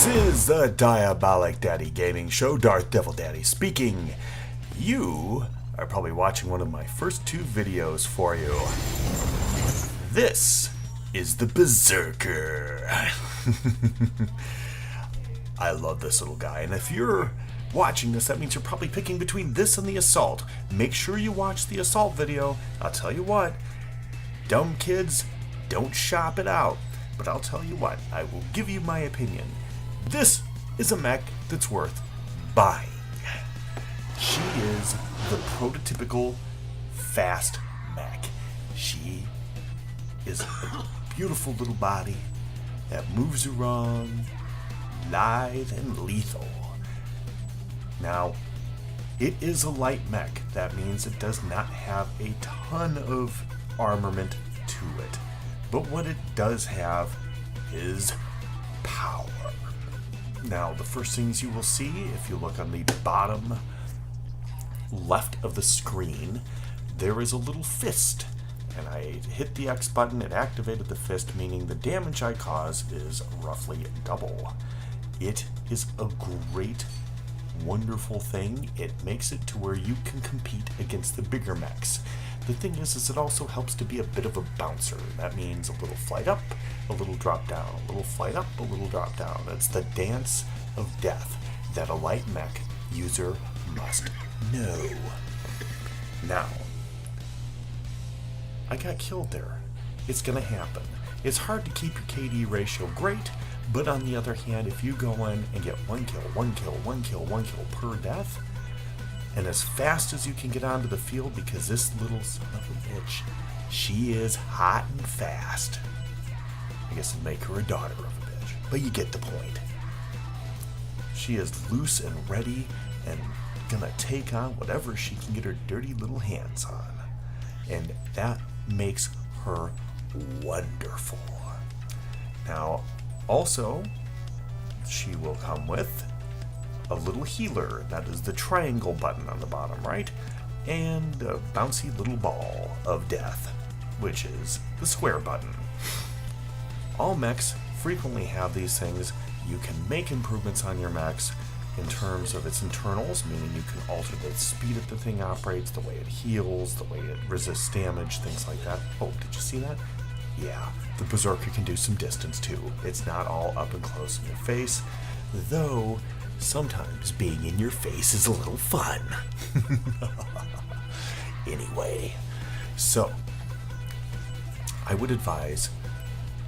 This is the Diabolic Daddy Gaming Show, Darth Devil Daddy speaking. You are probably watching one of my first two videos for you. This is the Berserker. I love this little guy, and if you're watching this, that means you're probably picking between this and the Assault. Make sure you watch the Assault video. I'll tell you what, dumb kids, don't shop it out. But I'll tell you what, I will give you my opinion. This is a mech that's worth buying. She is the prototypical fast mech. She is a beautiful little body that moves around, lithe and lethal. Now, it is a light mech. That means it does not have a ton of armament to it. But what it does have is power. Now, the first things you will see, if you look on the bottom left of the screen, there is a little fist. And I hit the X button, it activated the fist, meaning the damage I cause is roughly double. It is a great, wonderful thing. It makes it to where you can compete against the bigger mechs. The thing is it also helps to be a bit of a bouncer. That means a little flight up, a little drop down, a little flight up, a little drop down. It's the dance of death that a light mech user must know. Now, I got killed there. It's gonna happen. It's hard to keep your KD ratio great, but on the other hand, if you go in and get one kill per death, and as fast as you can get onto the field, because this little son of a bitch, she is hot and fast. I guess it'd make her a daughter of a bitch, but you get the point. She is loose and ready and gonna take on whatever she can get her dirty little hands on. And that makes her wonderful. Now, also, she will come with a little healer, that is the triangle button on the bottom right, and a bouncy little ball of death, which is the square button. All mechs frequently have these things. You can make improvements on your mechs in terms of its internals, meaning you can alter the speed that the thing operates, the way it heals, the way it resists damage, things like that. Oh, did you see that? Yeah, the Berserker can do some distance too. It's not all up and close in your face, though sometimes being in your face is a little fun. Anyway, so I would advise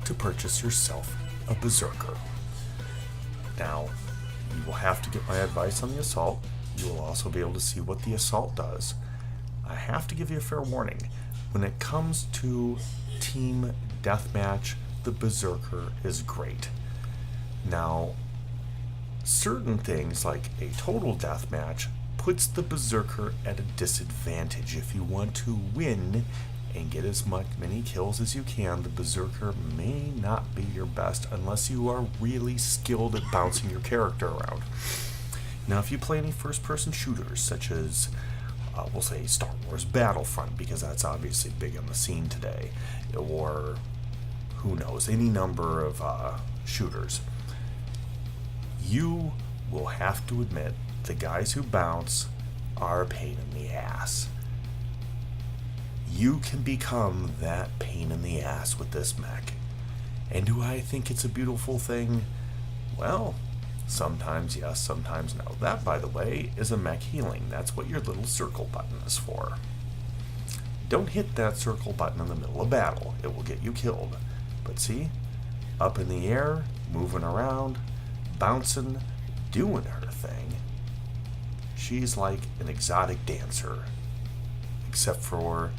to purchase yourself a Berserker. Now, you will have to get my advice on the Assault. You will also be able to see what the Assault does. I have to give you a fair warning. When it comes to team deathmatch, the Berserker is great. Now, certain things like a total deathmatch puts the Berserker at a disadvantage. If you want to win and get as many kills as you can, the Berserker may not be your best unless you are really skilled at bouncing your character around. Now, if you play any first-person shooters, such as, we'll say Star Wars Battlefront, because that's obviously big on the scene today, or who knows, any number of shooters, you will have to admit the guys who bounce are a pain in the ass. You can become that pain in the ass with this mech. And do I think it's a beautiful thing? Well, sometimes yes, sometimes no. That, by the way, is a mech healing. That's what your little circle button is for. Don't hit that circle button in the middle of battle. It will get you killed. But see, up in the air, moving around, bouncing, doing her thing. She's like an exotic dancer, except for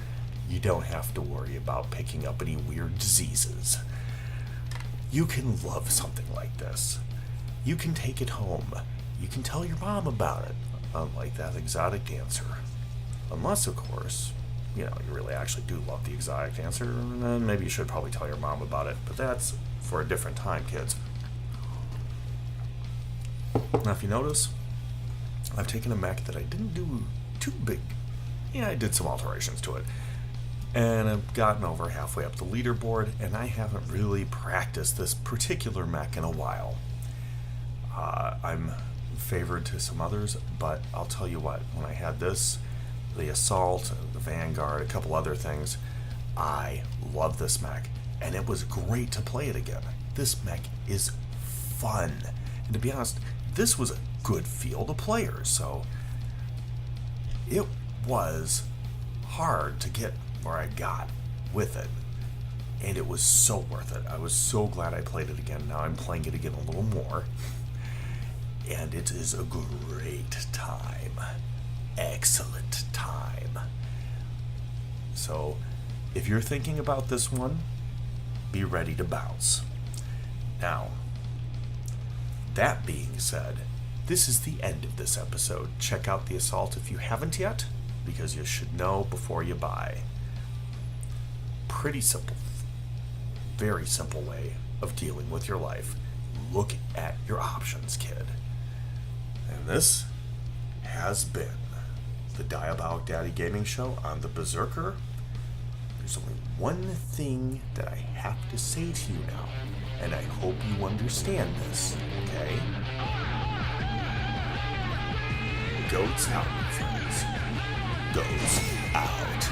you don't have to worry about picking up any weird diseases. You can love something like this. You can take it home. You can tell your mom about it, unlike that exotic dancer. Unless, of course, you really actually do love the exotic dancer, then maybe you should probably tell your mom about it. But that's for a different time, kids. Now, if you notice, I've taken a mech that I didn't do too big. Yeah, I did some alterations to it. And I've gotten over halfway up the leaderboard, and I haven't really practiced this particular mech in a while. I'm favored to some others, but I'll tell you what, when I had this, the Assault, the Vanguard, a couple other things, I love this mech, and it was great to play it again. This mech is fun, and to be honest, this was a good field of players, so it was hard to get where I got with it, and it was so worth it. I was so glad I played it again. Now I'm playing it again a little more, and it is a great time. Excellent time. So if you're thinking about this one, be ready to bounce. Now, that being said, this is the end of this episode. Check out the Assault if you haven't yet, because you should know before you buy. Pretty simple, very simple way of dealing with your life. Look at your options, kid. And this has been the Diabolic Daddy Gaming Show on the Berserker. There's only one thing that I have to say to you now, and I hope you understand this, okay? Goats out, my friends. Goats out.